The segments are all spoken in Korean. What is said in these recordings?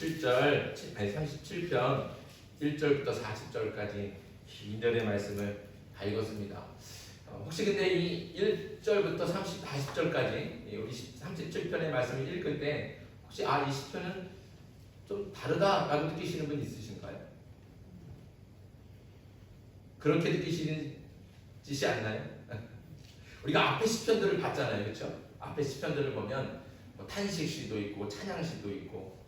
1절, 아니 37편 1절부터 40절까지 긴절의 말씀을 다 읽었습니다. 혹시 근데 이 1절부터 40절까지 우리 37편의 말씀을 읽을 때 혹시 이 10편은 좀 다르다라고 느끼시는 분 있으신가요? 그렇게 느끼시지 않나요? 우리가 앞에 10편들을 봤잖아요, 그렇죠? 앞에 10편들을 보면 뭐 탄식시도 있고 찬양시도 있고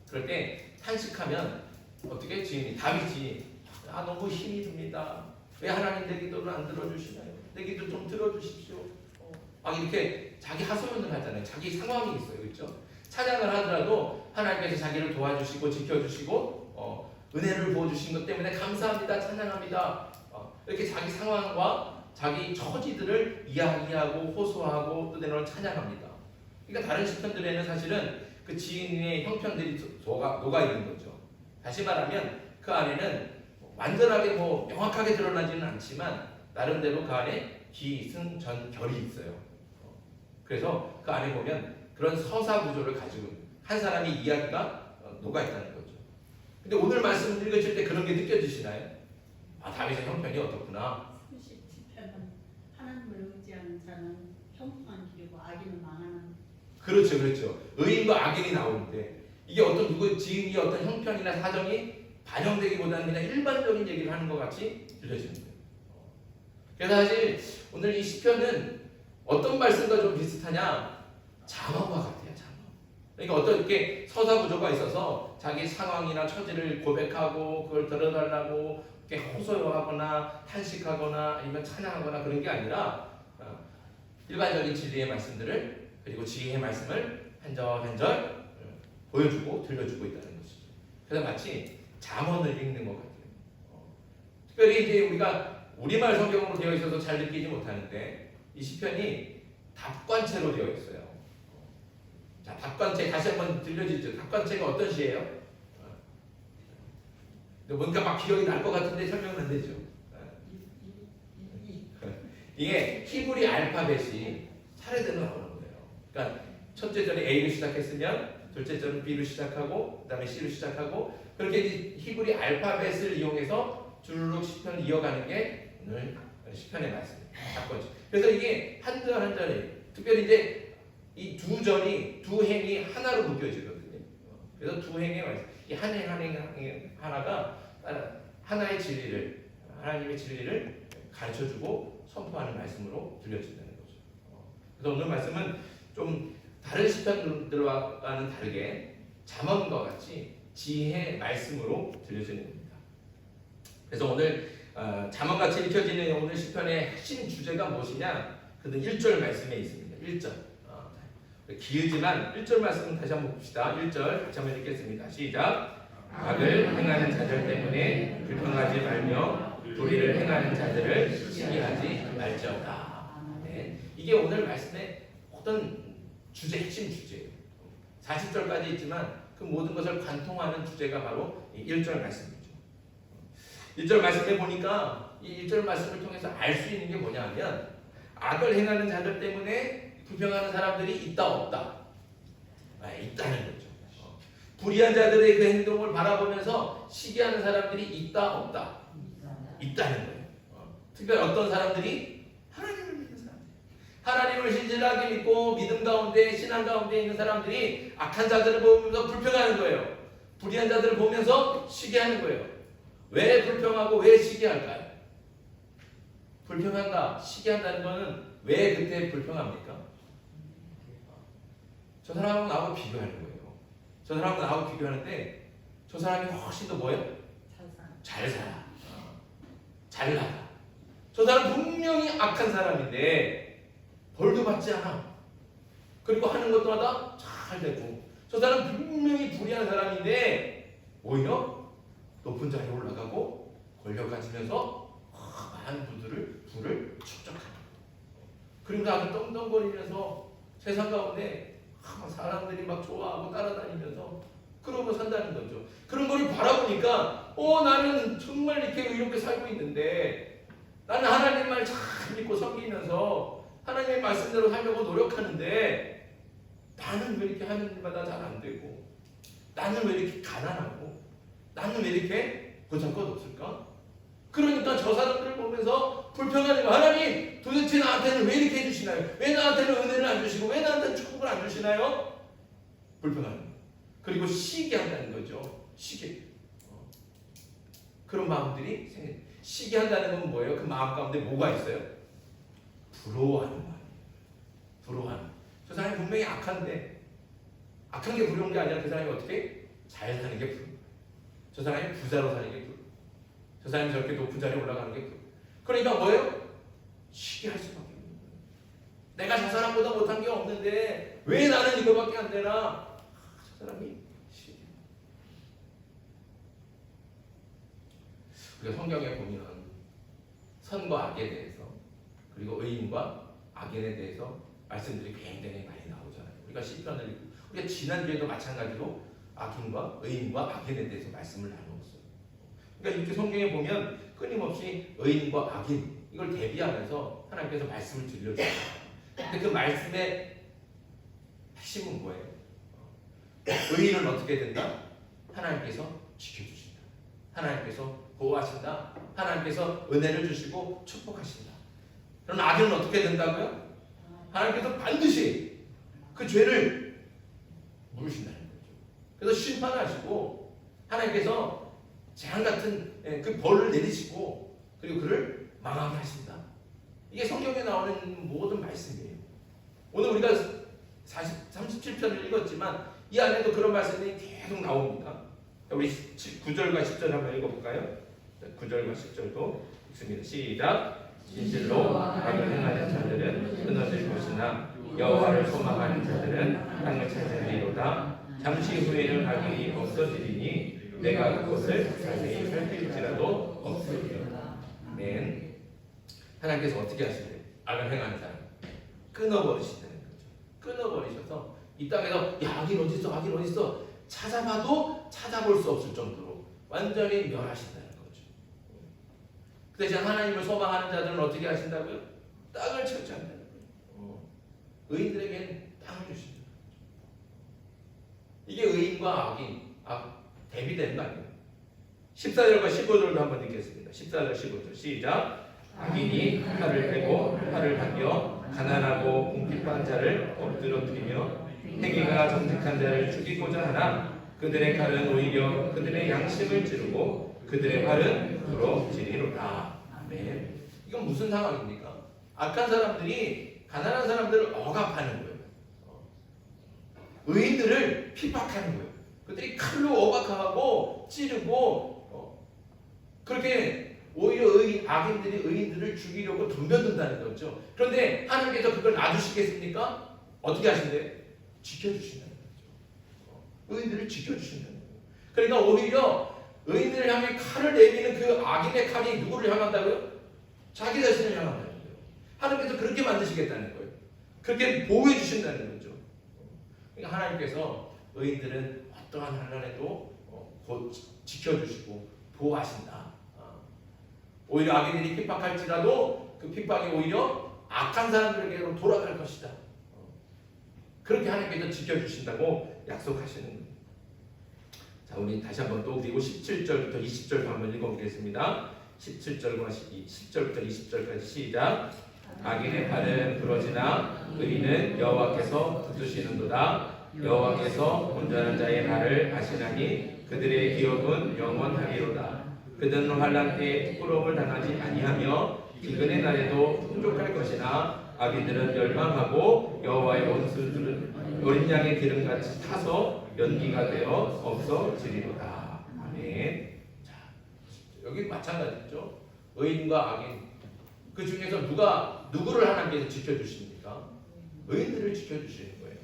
그럴 때 탄식하면 어떻게 주인이 다윗이 너무 힘이 듭니다. 왜 하나님 내 기도를 안 들어주시나요? 내 기도 좀 들어주십시오. 이렇게 자기 하소연을 하잖아요. 자기 상황이 있어요, 그렇죠? 찬양을 하더라도 하나님께서 자기를 도와주시고 지켜주시고 은혜를 부어주신 것 때문에 감사합니다, 찬양합니다. 이렇게 자기 상황과 자기 처지들을 이야기하고 호소하고 또 때로는 찬양합니다. 그러니까 다른 시편들에는 사실은 그 지인의 형편들이 녹아 있는 거죠. 다시 말하면 그 안에는 완전하게 명확하게 드러나지는 않지만 나름대로 그 안에 기승전결이 있어요. 그래서 그 안에 보면 그런 서사 구조를 가지고 한 사람의 이야기가 녹아 있다는 거죠. 근데 오늘 말씀을 읽으실 때 그런 게 느껴지시나요? 다윗의 형편이 어떻구나. 37편은 하나님을 의지하는 자는 형통한 길이고 악인은 망하는. 그렇죠. 의인과 악인이 나오는데 이게 어떤 누구 지인이 어떤 형편이나 사정이 반영되기보다는 그냥 일반적인 얘기를 하는 것 같이 들려지는 거예요. 그래서 사실 오늘 이 시편은 어떤 말씀과 좀 비슷하냐? 잠언과 같아요. 잠언. 그러니까 어떤 이렇게 서사 구조가 있어서 자기 상황이나 처지를 고백하고 그걸 들어달라고 이렇게 호소하거나 탄식하거나 아니면 찬양하거나 그런 게 아니라 일반적인 진리의 말씀들을 그리고 지혜의 말씀을 한 절 한 절 보여주고 들려주고 있다는 것이죠. 그래서 마치 잠언을 읽는 것 같아요. 특별히 이제 우리가 우리말 성경으로 되어 있어서 잘 느끼지 못하는데 이 시편이 답관체로 되어 있어요. 자, 답관체 다시 한번 들려주죠. 답관체가 어떤 시예요? 뭔가 막 기억이 날 것 같은데 설명은 안 되죠. 이게 히브리 알파벳이 차례대로 나오는 거예요. 그러니까 첫째 절에 A를 시작했으면 둘째 절은 B를 시작하고 그다음에 C를 시작하고 그렇게 히브리 알파벳을 이용해서 줄룩 시편을 이어가는 게 오늘 시편의 말씀입니다. 그래서 이게 한 절 한 절이 특별히 이제 이 두 절이 두 행이 하나로 묶여지거든요. 그래서 두 행의 말씀, 이 한 행 한 행 하나가 하나의 진리를 하나님의 진리를 가르쳐주고 선포하는 말씀으로 들려진다는 거죠. 그래서 오늘 말씀은 좀 다른 시편들과는 다르게 잠언과 같이 지혜의 말씀으로 들려지는 겁니다. 그래서 오늘 잠언같이 읽혀지는 오늘 시편의 핵심 주제가 무엇이냐? 그는 1절 말씀에 있습니다. 1절. 길지만 1절 말씀은 다시 한번 봅시다. 1절 같이 한번 읽겠습니다. 시작. 악을 행하는 자들 때문에 불평하지 말며 도리를 행하는 자들을 시기하지 말지어다. 네. 이게 오늘 말씀의 어떤 핵심 주제예요. 40절까지 있지만 그 모든 것을 관통하는 주제가 바로 이 1절 말씀이죠. 1절 말씀에 보니까 이 1절 말씀을 통해서 알 수 있는 게 뭐냐 하면 악을 행하는 자들 때문에 불평하는 사람들이 있다 없다? 있다는 거죠. 불의한 자들의 그 행동을 바라보면서 시기하는 사람들이 있다 없다? 있다는 거예요. 특별히 어떤 사람들이? 하나님을 믿는 사람들. 하나님을 신실하게 믿고 믿음 가운데 신앙 가운데 있는 사람들이 악한 자들을 보면서 불평하는 거예요. 불의한 자들을 보면서 시기하는 거예요. 왜 불평하고 왜 시기할까요? 불평한다, 시기한다는 것은 왜 그때 불평합니까? 저 사람하고 나하고 비교하는 거예요. 저 사람하고 나하고 비교하는데 저 사람이 훨씬 더 뭐예요? 잘 살아. 잘 나가. 저 사람 분명히 악한 사람인데 벌도 받지 않아. 그리고 하는 것마다 잘 되고 저 사람 분명히 불의한 사람인데 오히려 높은 자리에 올라가고 권력 가지면서 많은 불을 축적하는 거예요. 그리고 아주 떵떵거리면서 세상 가운데 사람들이 막 좋아하고 따라다니면서 그러고 산다는 거죠. 그런 걸 바라보니까 나는 정말 이렇게 의롭게 살고 있는데 나는 하나님 말 잘 믿고 섬기면서 하나님의 말씀대로 살려고 노력하는데 나는 왜 이렇게 하는 일마다 잘 안 되고 나는 왜 이렇게 가난하고 나는 왜 이렇게 보잘것 없을까? 그러니까 저 사람들을 보면서 불평하는 거, 하나님 도대체 나한테는 왜 이렇게 해주시나요? 왜 나한테는 은혜를 안 주시고 왜 나한테는 축복을 안 주시나요? 불평하는 거. 그리고 시기 한다는 거죠. 시기. 그런 마음들이 생겨. 시기 한다는 건 뭐예요? 그 마음 가운데 뭐가 있어요? 부러워하는 마음이에요. 부러워하는. 저 사람이 분명히 악한데 악한 게 부러운 게 아니라 그 사람이 어떻게 잘 사는 게 부러운 거예요. 저 사람이 부자로 사는 게 부러운 거예요. 저 사람이 저렇게 높은 자리에 올라가는 게 부러운 거예요. 그러니까 뭐예요? 시기할 수밖에 없는 거예요. 내가 저 사람보다 못한 게 없는데 왜 나는 이거밖에 안 되나? 저 사람이 시기. 우리가 성경에 보면 선과 악에 대해서 그리고 의인과 악인에 대해서 말씀들이 굉장히 많이 나오잖아요. 우리가 시편을 읽고 우리가 지난주에도 마찬가지로 악인과 의인과 악인에 대해서 말씀을 나누었어요. 그러니까 이렇게 성경에 보면 끊임없이 의인과 악인 이걸 대비하면서 하나님께서 말씀을 들려주세요. 근데 그 말씀의 핵심은 뭐예요? 의인은 어떻게 된다? 하나님께서 지켜주신다. 하나님께서 보호하신다. 하나님께서 은혜를 주시고 축복하신다. 그럼 악인은 어떻게 된다고요? 하나님께서 반드시 그 죄를 물으신다는 거죠. 그래서 심판하시고 하나님께서 재앙 같은 그 벌을 내리시고 그리고 그를 망하게 하신다. 이게 성경에 나오는 모든 말씀이에요. 오늘 우리가 37편을 읽었지만 이 안에도 그런 말씀이 계속 나옵니다. 우리 9절과 10절 한번 읽어볼까요? 9절과 10절도 읽습니다. 시작. 진실로 악을 행하는 자들은 끊어질 것이나 여호와를 소망하는 자들은 땅을 찾으리로다. 잠시 후에는 악인이 없어지리니 내가 그것을 자세히 살필지라도 없으리로다. 아멘. 하나님께서 어떻게 하시나요? 악을 행하는 사람 끊어버리신다는 거죠. 끊어버리셔서 이 땅에서 야 악인 어디 있어? 악인 어디 있어? 찾아봐도 찾아볼 수 없을 정도로 완전히 멸하신다는 거죠. 그 대신 하나님을 소망하는 자들은 어떻게 하신다고요? 땅을 차지한다는 거예요. 의인들에게는 땅을 주신다. 이게 의인과 악인, 대비되는 거 아니에요? 14절과 15절도 한번 읽겠습니다. 14절 15절 시작. 악인이 칼을 빼고 칼을 당겨 가난하고 궁핍한 자를 엎드러뜨리며 행위가 정직한 자를 죽이고자 하나 그들의 칼은 오히려 그들의 양심을 찌르고 그들의 팔은 부러지리로다. 아멘. 이건 무슨 상황입니까? 악한 사람들이 가난한 사람들을 억압하는 거예요. 의인들을 핍박하는 거예요. 그들이 칼로 억압하고 찌르고 그렇게 오히려 악인들이 의인들을 죽이려고 덤벼든다는 거죠. 그런데 하나님께서 그걸 놔주시겠습니까? 어떻게 하신대요? 지켜주신다는 거죠. 의인들을 지켜주신다는 거예요. 그러니까 오히려 의인들을 향해 칼을 내미는 그 악인의 칼이 누구를 향한다고요? 자기 자신을 향한다는 거예요. 하나님께서 그렇게 만드시겠다는 거예요. 그렇게 보호해 주신다는 거죠. 그러니까 하나님께서 의인들은 어떠한 환난에도 곧 지켜주시고 보호하신다. 오히려 악인들이 핍박할지라도 그 핍박이 오히려 악한 사람들에게로 돌아갈 것이다. 그렇게 하나님께서 지켜주신다고 약속하시는 거예요. 자, 우리 다시 한번 또 그리고 17절부터 20절도 한번 읽어보겠습니다. 17절과 10절부터 20절까지 시작. 악인의 팔은 부러지나 의인은 여호와께서 붙드시는도다. 여호와께서 온전한 자의 발을 아시나니 그들의 기업은 영원하리로다. 그들은 환난 때에 부끄러움을 당하지 아니하며 기근의 날에도 풍족할 것이나 악인들은 멸망하고 여호와의 원수들은 어린 양의 기름같이 타서 연기가 되어 없어지리로다. 아멘. 자, 여기 마찬가지죠. 의인과 악인 그 중에서 누구를 하나님께서 지켜주십니까? 의인들을 지켜주시는 거예요.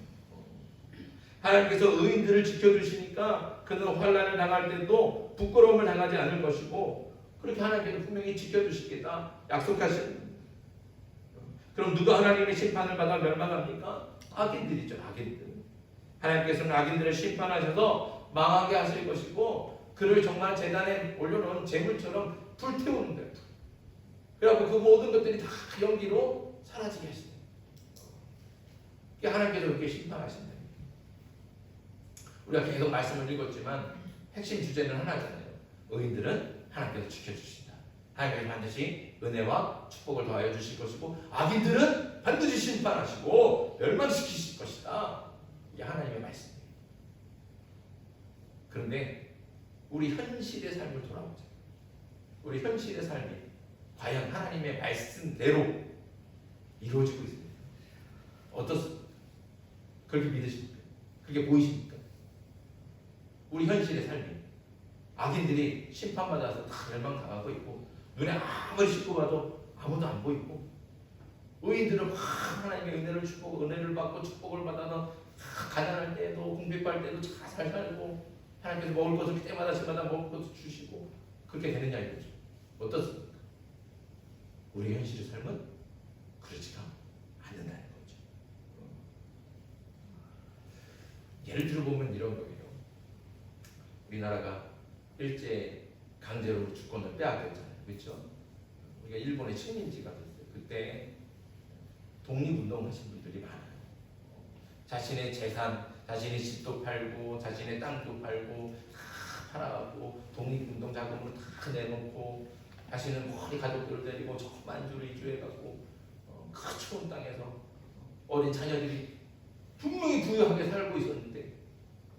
하나님께서 의인들을 지켜주시니까 그는 환난을 당할 때도 부끄러움을 당하지 않을 것이고 그렇게 하나님께서 분명히 지켜주시겠다 약속하시는 거예요. 그럼 누가 하나님의 심판을 받아 멸망합니까? 악인들이죠. 악인들. 하나님께서는 악인들을 심판하셔서 망하게 하실 것이고 그를 정말 제단에 올려놓은 재물처럼 불태우는 거예요. 그래갖고 그 모든 것들이 다 연기로 사라지게 하신다. 하나님께서 그렇게 심판하신다. 우리가 계속 말씀을 읽었지만 핵심 주제는 하나잖아요. 의인들은 하나님께서 지켜주신다. 하나님께서 반드시 은혜와 축복을 더하여 주실 것이고 악인들은 반드시 심판하시고 멸망시키실 것이다. 이게 하나님의 말씀이에요. 그런데 우리 현실의 삶을 돌아보자. 우리 현실의 삶이 과연 하나님의 말씀대로 이루어지고 있습니까? 어떻습니까? 그렇게 믿으십니까? 그게 보이십니까? 우리 현실의 삶이 악인들이 심판받아서 다 멸망당하고 있고 눈에 아무리 씻고 봐도 아무도 안 보이고 의인들은 막 하나님의 은혜를 주고 은혜를 받고 축복을 받아서 가난할 때도 궁핍할 때도 잘 살고 하나님께서 먹을 것을 때마다 저마다 먹을 것을 주시고 그렇게 되느냐 이거죠. 어떻습니까? 우리 현실의 삶은 그렇지가 않는다는 거죠. 예를 들어 보면 이런 거예요. 우리나라가 일제 강제로 주권을 빼앗겼잖아요. 그렇죠? 우리가 일본의 식민지가 됐어요. 그때 독립운동하신 분들이 많아요. 자신의 재산, 자신의 집도 팔고 자신의 땅도 팔고 다 팔아가고 독립운동 자금을 다 내놓고 자신은 머리 가족들을 데리고 저 만주를 이주해갖고 그 추운 땅에서 어린 자녀들이 분명히 부유하게 살고 있었는데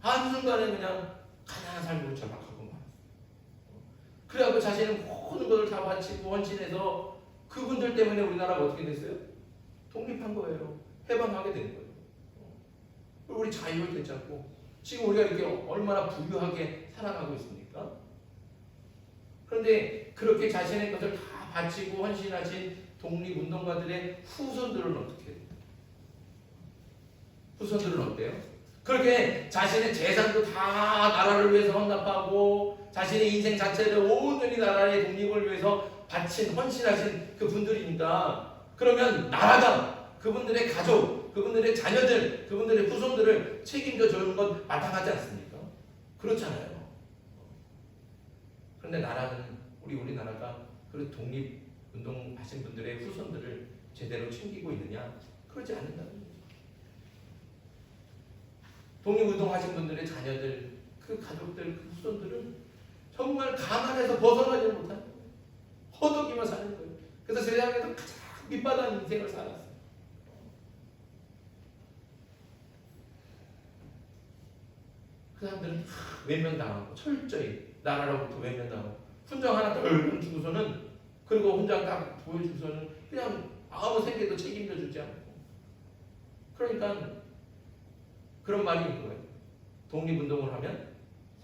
한순간에 그냥 가난한 삶으로 전락하고 말았어요. 그래갖고 자신은 모든 것을 다 바치고 헌신해서 그분들 때문에 우리나라가 어떻게 됐어요? 독립한 거예요. 해방하게 된 거예요. 우리 자유를 되찾고 지금 우리가 이렇게 얼마나 부유하게 살아가고 있습니까? 그런데 그렇게 자신의 것을 다 바치고 헌신하신 독립운동가들의 후손들은 어떻게 해요? 후손들은 어때요? 그렇게 자신의 재산도 다 나라를 위해서 헌납하고 자신의 인생 자체를 온전히 나라의 독립을 위해서 바친 헌신하신 그 분들이니까 그러면 나라가 그분들의 가족, 그분들의 자녀들, 그분들의 후손들을 책임져 주는 건 마땅하지 않습니까? 그렇잖아요. 그런데 나라는 우리나라가 그 독립운동 하신 분들의 후손들을 제대로 챙기고 있느냐? 그러지 않는다는 거죠. 독립운동 하신 분들의 자녀들, 그 가족들, 그 후손들은 정말 가난에서 벗어나지 못한 거예요. 허덕이며 사는 거예요. 그래서 세상에서 가장 밑바닥 인생을 살았어요. 그 사람들은 외면당하고 철저히 나라로부터 외면당하고 훈장 하나 덜 주고서는 그리고 훈장 딱 보여주고서는 그냥 아무 생계도 책임져 주지 않고 그러니까 그런 말이 있는 거예요. 독립운동을 하면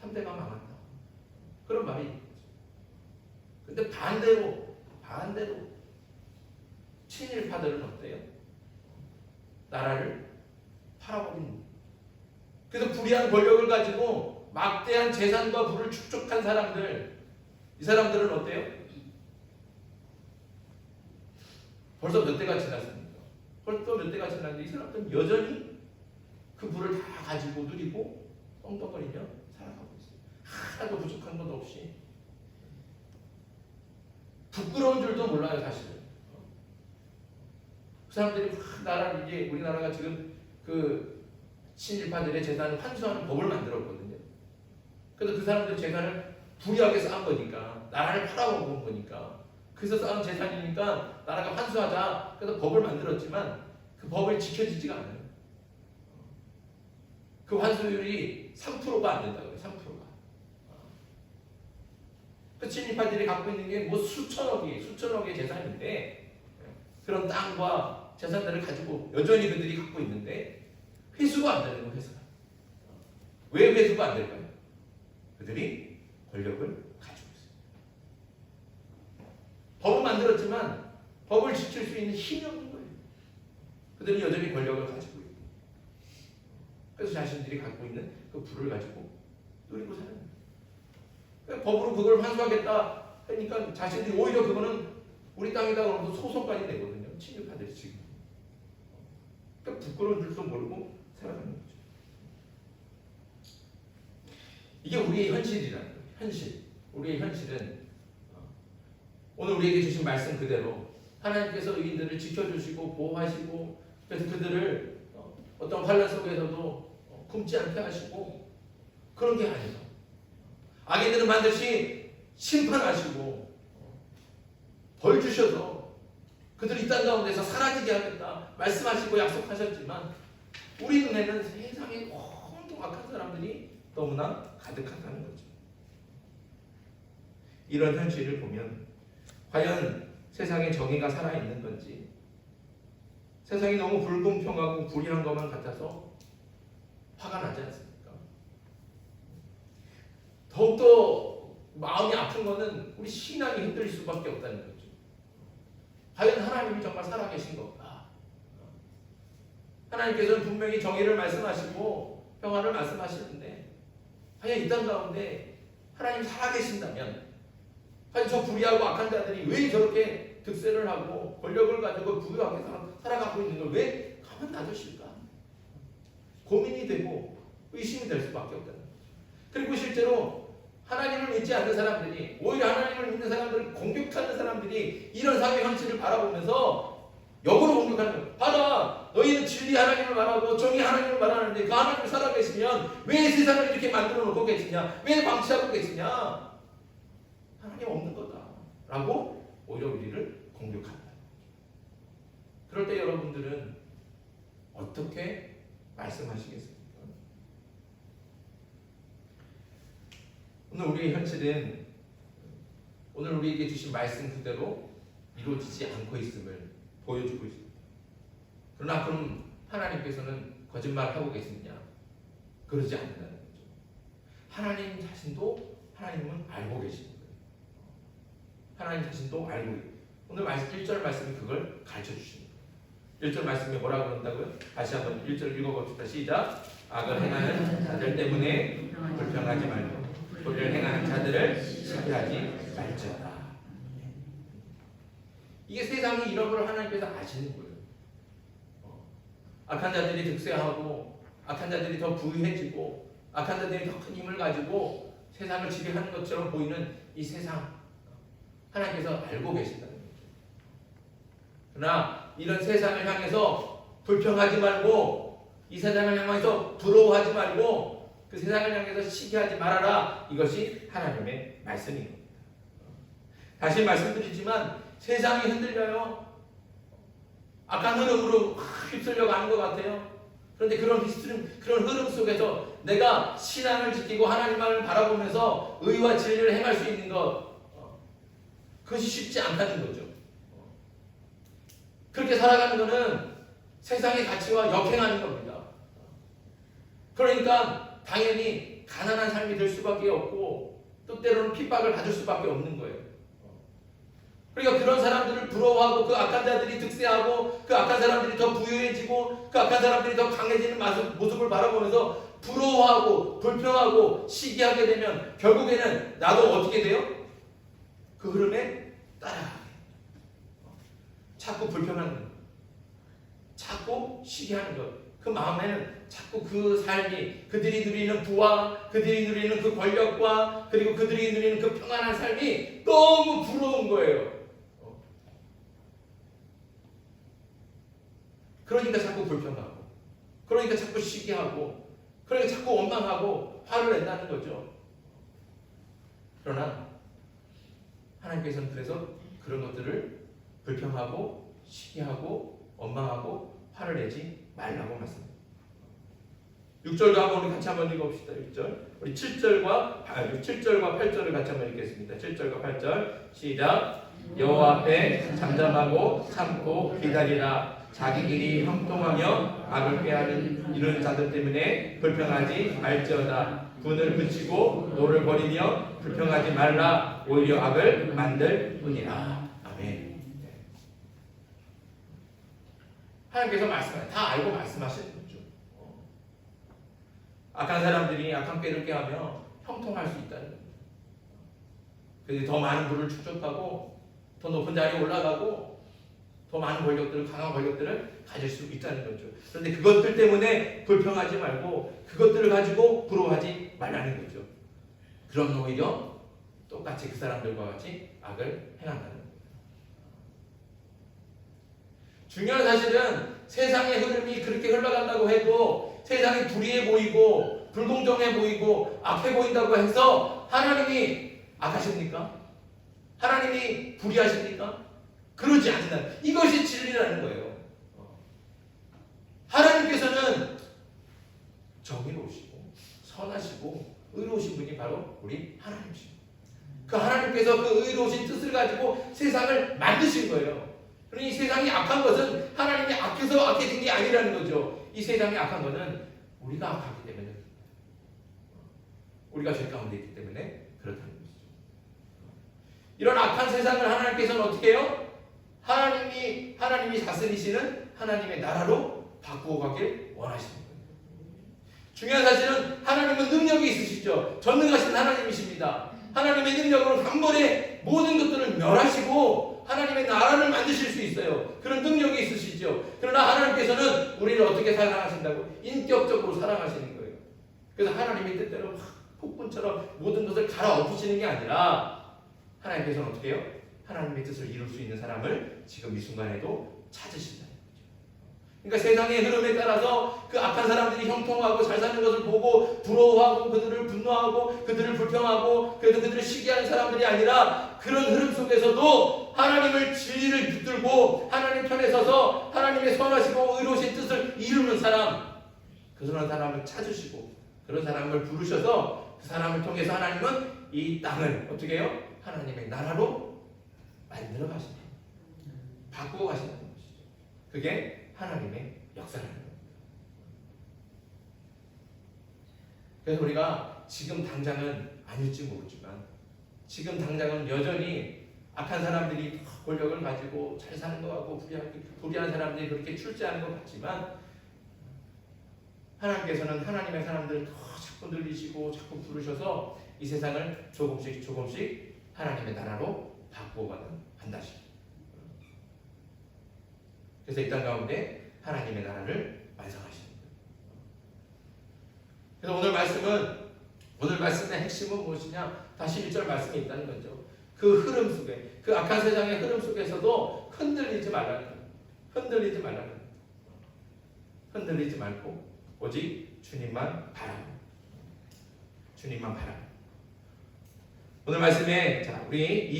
3대가 망한다. 그런 말이 있는 거죠. 근데 반대로 친일파들은 어때요? 나라를 팔아버린 거예요. 그래서 불의한 권력을 가지고 막대한 재산과 부를 축적한 사람들, 이 사람들은 어때요? 벌써 몇 대가 지났습니까? 벌써 몇 대가 지났는데 이 사람들은 여전히 그 부를 다 가지고 누리고 떵떵거리며 살아가고 있어요. 하나도 부족한 것 없이. 부끄러운 줄도 몰라요, 사실은. 그 사람들이 나라를 이제 우리나라가 지금 그 친일파들의 재산을 환수하는 법을 만들었거든요. 그래서 그 사람들 재산을 불이하게 쌓은 거니까 나라를 팔아먹은 거니까 그래서 쌓은 재산이니까 나라가 환수하자. 그래서 법을 만들었지만 그 법을 지켜지지가 않아요. 그 환수율이 3%가 안 된다고요. 3%가. 그 친일파들이 갖고 있는 게 뭐 수천억의 재산인데 그런 땅과 재산들을 가지고 여전히 그들이 갖고 있는데 회수가 안 되는 거예요. 회수가. 왜 회수가 안 될까요? 그들이 권력을 가지고 있어요. 법을 만들었지만 법을 지킬 수 있는 힘이 없는 거예요. 그들은 여전히 권력을 가지고 있고 그래서 자신들이 갖고 있는 그 부를 가지고 누리고 사는 거예요. 그러니까 법으로 그걸 환수하겠다 하니까 자신들이 오히려 그거는 우리 땅이다 그러면서 소송까지 내거든요. 친일파들이 지금. 그러니까 부끄러운 줄도 모르고 살아가는 거죠. 이게 우리의 현실이라는 거예요. 현실. 우리의 현실은 오늘 우리에게 주신 말씀 그대로 하나님께서 의인들을 지켜주시고 보호하시고 그래서 그들을 어떤 환난 속에서도 굶지 않게 하시고 그런 게 아니에요. 악인들은 반드시 심판하시고 벌 주셔서 그들이 이 땅 가운데서 사라지게 하겠다 말씀하시고 약속하셨지만 우리 눈에는 세상에 온통 악한 사람들이 너무나 가득하다는 거죠. 이런 현실을 보면 과연 세상에 정의가 살아있는 건지, 세상이 너무 불공평하고 불의한 것만 같아서 화가 나지 않습니까? 더욱더 마음이 아픈 것은 우리 신앙이 흔들릴 수밖에 없다는 거죠. 과연 하나님이 정말 살아계신 건가? 하나님께서는 분명히 정의를 말씀하시고 평화를 말씀하시는데 과연 이 땅 가운데 하나님 살아계신다면 과연 저 불의하고 악한 자들이 왜 저렇게 득세를 하고 권력을 가지고 부유하게 살아가고 있는 걸 왜 가만 놔두실까? 고민이 되고 의심이 될 수밖에 없다는 거죠. 그리고 실제로 하나님을 믿지 않는 사람들이, 오히려 하나님을 믿는 사람들을 공격하는 사람들이 이런 사회 현실을 바라보면서 역으로 공격하는 거예요. 봐라, 너희는 진리 하나님을 말하고 정의 하나님을 말하는데 그 하나님을 살아계시면 왜 세상을 이렇게 만들어 놓고 계시냐? 왜 방치하고 계시냐? 하나님 없는 거다 라고 오히려 우리를 공격한다. 그럴 때 여러분들은 어떻게 말씀하시겠습니까? 오늘 우리의 현실은 오늘 우리에게 주신 말씀 그대로 이루어지지 않고 있음을 보여주고 있습니다. 그러나 그럼 하나님께서는 거짓말을 하고 계시느냐? 그러지 않는다는 거죠. 하나님 자신도 하나님은 알고 계시는 거예요. 하나님 자신도 알고 있어요. 오늘 1절 말씀이 그걸 가르쳐 주십니다. 1절 말씀이 뭐라고 그런다고요? 다시 한번 1절 읽어봅시다. 시작. 악을 행하는 자들 때문에 불평하지 말고 불의를 행하는 자들을 시기하지 말지어다. 이게 세상이 이런 걸 하나님께서 아시는 거예요. 악한 자들이 득세하고 악한 자들이 더 부유해지고 악한 자들이 더 큰 힘을 가지고 세상을 지배하는 것처럼 보이는 이 세상, 하나님께서 알고 계신다는 거죠. 그러나 이런 세상을 향해서 불평하지 말고, 이 세상을 향해서 부러워하지 말고, 그 세상을 향해서 시기하지 말아라. 이것이 하나님의 말씀인 겁니다. 다시 말씀드리지만 세상이 흔들려요. 악한 흐름으로 휩쓸려 가는 것 같아요. 그런데 그런 흐름 속에서 내가 신앙을 지키고 하나님만을 바라보면서 의와 진리를 행할 수 있는 것, 그것이 쉽지 않다는 거죠. 그렇게 살아가는 것은 세상의 가치와 역행하는 겁니다. 그러니까 당연히 가난한 삶이 될 수밖에 없고 또 때로는 핍박을 받을 수밖에 없는 거예요. 그러니까 그런 사람들을 부러워하고 그 악한 자들이 득세하고 그 악한 사람들이 더 부유해지고 그 악한 사람들이 더 강해지는 모습을 바라보면서 부러워하고 불평하고 시기하게 되면 결국에는 나도 어떻게 돼요? 그 흐름에 따라가게. 자꾸 불평하는 것, 자꾸 시기하는 것, 그 마음에는 자꾸 그 삶이, 그들이 누리는 부와 그들이 누리는 그 권력과 그리고 그들이 누리는 그 평안한 삶이 너무 부러운 거예요. 그러니까 자꾸 불평하고, 그러니까 자꾸 시기하고, 그러니까 자꾸 원망하고 화를 낸다는 거죠. 그러나 하나님께서는 그래서 그런 것들을 불평하고 시기하고 원망하고 화를 내지 말라고 말씀합니다. 6절도 한번 우리 같이 한번 읽어봅시다. 6절. 우리 7절과 8절을 같이 한번 읽겠습니다. 7절과 8절 시작. 여호와 앞에 잠잠하고 참고 기다리라. 자기 길이 형통하며 악을 꾀하는 이런 자들 때문에 불평하지 말지어다. 분을 그치고 노를 버리며 불평하지 말라. 오히려 악을 만들 뿐이라. 아멘. 하나님께서 말씀하세요. 다 알고 말씀하시는 거죠. 악한 사람들이 악한 꾀를 꾀하며 형통할 수 있다는 겁니다. 그래서 더 많은 부를 축적하고 더 높은 자리에 올라가고 더 많은 권력들을, 강한 권력들을 가질 수 있다는 거죠. 그런데 그것들 때문에 불평하지 말고 그것들을 가지고 부러워하지 말라는 거죠. 그럼 오히려 똑같이 그 사람들과 같이 악을 행한다는 거예요. 중요한 사실은 세상의 흐름이 그렇게 흘러간다고 해도, 세상이 불의해 보이고 불공정해 보이고 악해 보인다고 해서 하나님이 악하십니까? 하나님이 불의하십니까? 그러지 않는다. 이것이 진리라는 거예요. 하나님께서는 정의로우시고 선하시고 의로우신 분이 바로 우리 하나님이십니다. 그 하나님께서 그 의로우신 뜻을 가지고 세상을 만드신 거예요. 그러니 이 세상이 악한 것은 하나님이 악해서 악해진 게 아니라는 거죠. 이 세상이 악한 것은 우리가 악하기 때문에, 우리가 죄 가운데 있기 때문에 그렇다는 것이죠. 이런 악한 세상을 하나님께서는 어떻게 해요? 하나님이 다스리시는 하나님의 나라로 바꾸어 가길 원하시는 거예요. 중요한 사실은 하나님은 능력이 있으시죠. 전능하신 하나님이십니다. 하나님의 능력으로 단번에 모든 것들을 멸하시고 하나님의 나라를 만드실 수 있어요. 그런 능력이 있으시죠. 그러나 하나님께서는 우리를 어떻게 사랑하신다고? 인격적으로 사랑하시는 거예요. 그래서 하나님의 뜻대로 폭군처럼 모든 것을 갈아엎으시는 게 아니라 하나님께서는 어떻게 해요? 하나님의 뜻을 이룰 수 있는 사람을 지금 이 순간에도 찾으신다는 거죠. 그러니까 세상의 흐름에 따라서 그 악한 사람들이 형통하고 잘 사는 것을 보고 부러워하고 그들을 분노하고 그들을 불평하고 그래도 그들을 시기하는 사람들이 아니라 그런 흐름 속에서도 하나님을 진리를 붙들고 하나님 편에 서서 하나님의 선하시고 의로우신 뜻을 이루는 사람, 그런 사람을 찾으시고 그런 사람을 부르셔서 그 사람을 통해서 하나님은 이 땅을 어떻게 해요? 하나님의 나라로 만들어 가신다. 바꾸어 가신다는 것이죠. 그게 하나님의 역사라는 거예요. 그래서 우리가 지금 당장은 아닐지 모르지만 지금 당장은 여전히 악한 사람들이 권력을 가지고 잘 사는 것 같고 불의한 사람들이 그렇게 출세하는 것 같지만 하나님께서는 하나님의 사람들을 더 자꾸 늘리시고 자꾸 부르셔서 이 세상을 조금씩 하나님의 나라로 바꾸어가는 한다시. 그래서 이 땅 가운데 하나님의 나라를 완성하시는 거예요. 그래서 오늘 말씀의 핵심은 무엇이냐? 다시 1절 말씀이 있다는 거죠. 그 흐름 속에, 그 악한 세상의 흐름 속에서도 흔들리지 말라는 거예요. 흔들리지 말라는 거예요. 흔들리지 말고 오직 주님만 바라고. 주님만 바라고. 오늘 말씀에 자, 우리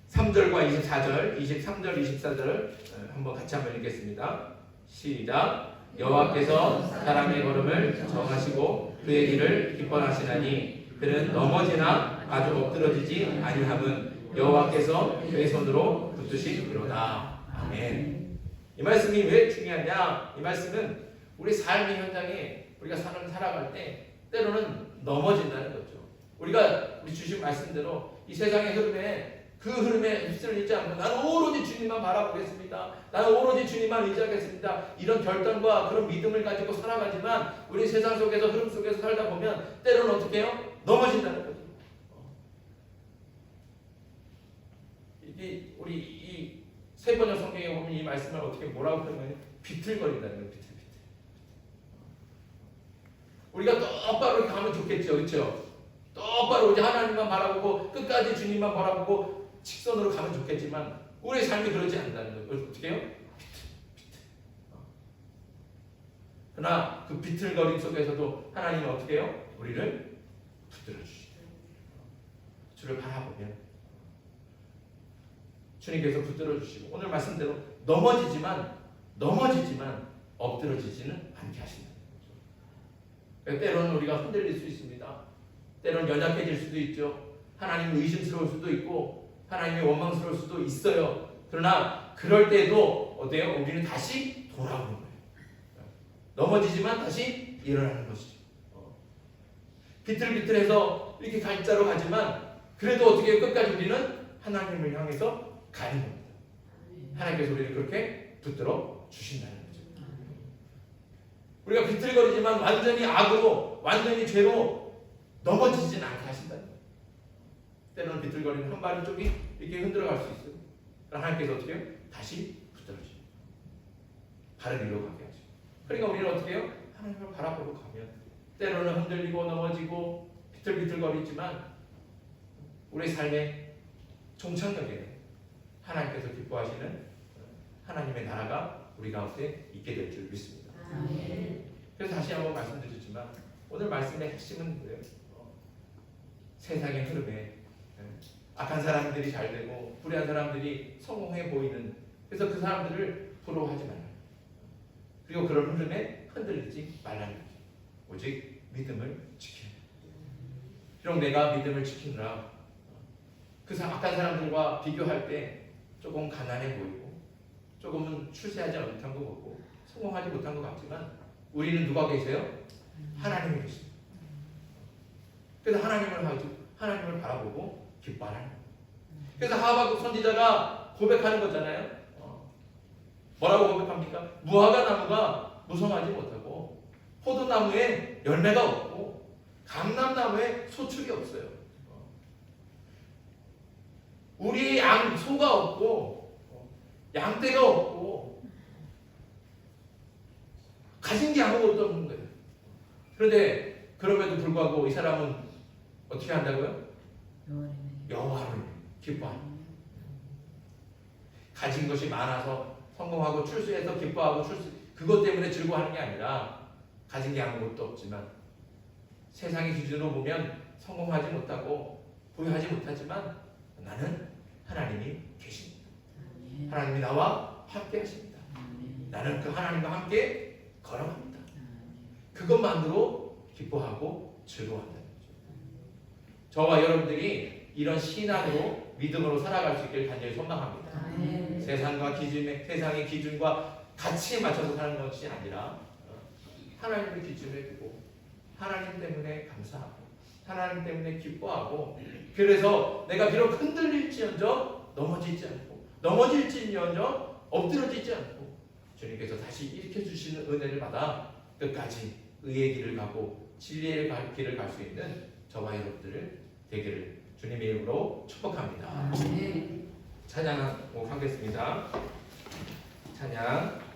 23절과 24절, 23절, 24절 한번 같이 한번 읽겠습니다. 시작. 여호와께서 사람의 걸음을 정하시고 그의 길을 기뻐하시나니 그는 넘어지나 아주 엎드러지지 아니함은 여호와께서 그의 손으로 붙드시리로다. 아멘. 이 말씀이 왜 중요하냐? 이 말씀은 우리 삶의 현장에 우리가 살아갈 때 때로는 넘어진다는 거죠. 우리 주신 말씀대로 이 세상의 흐름에 그 흐름에 휩쓸리지 않고 나는 오로지 주님만 바라보겠습니다. 나는 오로지 주님만 의지하겠습니다. 이런 결단과 그런 믿음을 가지고 살아가지만 우리 세상 속에서 흐름 속에서 살다 보면 때로는 어떻게 해요? 넘어진다는 거죠. 우리 이 세 번역 성경에 보면 이 말씀을 어떻게 뭐라고 표현하냐면 비틀거린다는 거예요. 비틀. 우리가 똑바로 이렇게 가면 좋겠죠. 그렇죠? 똑바로 이제 하나님만 바라보고 끝까지 주님만 바라보고 직선으로 가면 좋겠지만 우리의 삶이 그러지 않는다는 거예요. 어떻게 해요? 비틀. 그러나 그 비틀거림 속에서도 하나님은 어떻게 해요? 우리를 붙들어 주시죠. 주를 바라보면 주님께서 붙들어 주시고 오늘 말씀대로 넘어지지만 엎드러지지는 않게 하신다는 거죠. 때로는 우리가 흔들릴 수 있습니다. 때로는 연약해질 수도 있죠. 하나님을 의심스러울 수도 있고 하나님이 원망스러울 수도 있어요. 그러나 그럴 때도 어때요? 우리는 다시 돌아오는 거예요. 넘어지지만 다시 일어나는 것이죠. 비틀비틀해서 이렇게 갈자로 가지만 그래도 어떻게 해요? 끝까지 우리는 하나님을 향해서 가는 겁니다. 하나님께서 우리를 그렇게 붙들어 주신다는 거죠. 우리가 비틀거리지만 완전히 악으로 완전히 죄로 넘어지지는 않게 하신다는 거예요. 때로는 비틀거리는 한 발은 쪽이 이렇게 흔들어갈 수 있어요. 그러나 하나님께서 어떻게 해요? 다시 붙들어주세요. 바른 길로 가게 하죠. 그러니까 우리는 어떻게 해요? 하나님을 바라보고 가면 때로는 흔들리고 넘어지고 비틀비틀거리지만 우리 삶의 종착역에는 하나님께서 기뻐하시는 하나님의 나라가 우리 가운데 있게 될 줄 믿습니다. 그래서 다시 한번 말씀드렸지만 오늘 말씀의 핵심은 뭐예요? 세상의 흐름에 악한 사람들이 잘 되고 불의한 사람들이 성공해 보이는, 그래서 그 사람들을 부러워하지 말라. 그리고 그런 흐름에 흔들리지 말라는 거죠. 오직 믿음을 지키라. 비록 내가 믿음을 지키느라 그 악한 사람들과 비교할 때 조금 가난해 보이고 조금은 출세하지 못한 것 같고 성공하지 못한 것 같지만 우리는 누가 계세요? 하나님이 계십니다. 그래서 하나님을 바라보고 기뻐하는 거예요. 그래서 하박국 선지자가 고백하는 거잖아요. 뭐라고 고백합니까? 무화과 나무가 무성하지 못하고 포도나무에 열매가 없고 감람나무에 소축이 없어요. 우리 소가 없고 양떼가 없고 가진 게 아무것도 없는 거예요. 그런데 그럼에도 불구하고 이 사람은 어떻게 한다고요? 여호와를 기뻐하는. 가진 것이 많아서 성공하고 출세해서 기뻐하고 그것 때문에 즐거워하는 게 아니라 가진 게 아무것도 없지만 세상의 기준으로 보면 성공하지 못하고 부유하지 못하지만 나는 하나님이 계십니다. 하나님이 나와 함께 하십니다. 나는 그 하나님과 함께 걸어갑니다. 그것만으로 기뻐하고 즐거워한다는 거죠. 저와 여러분들이 이런 신앙으로 믿음으로 살아갈 수 있기를 간절히 소망합니다. 세상의 기준과 가치에 맞춰서 사는 것이 아니라 하나님의 기준을 두고 하나님 때문에 감사하고 하나님 때문에 기뻐하고, 그래서 내가 비록 흔들릴지언정 넘어지지 않고 넘어질지언정 엎드러지지 않고 주님께서 다시 일으켜 주시는 은혜를 받아 끝까지 의의 길을 가고 진리의 길을 갈 수 있는 저와 여러분들을 되기를 주님의 이름으로 축복합니다. 찬양 하겠습니다. 찬양.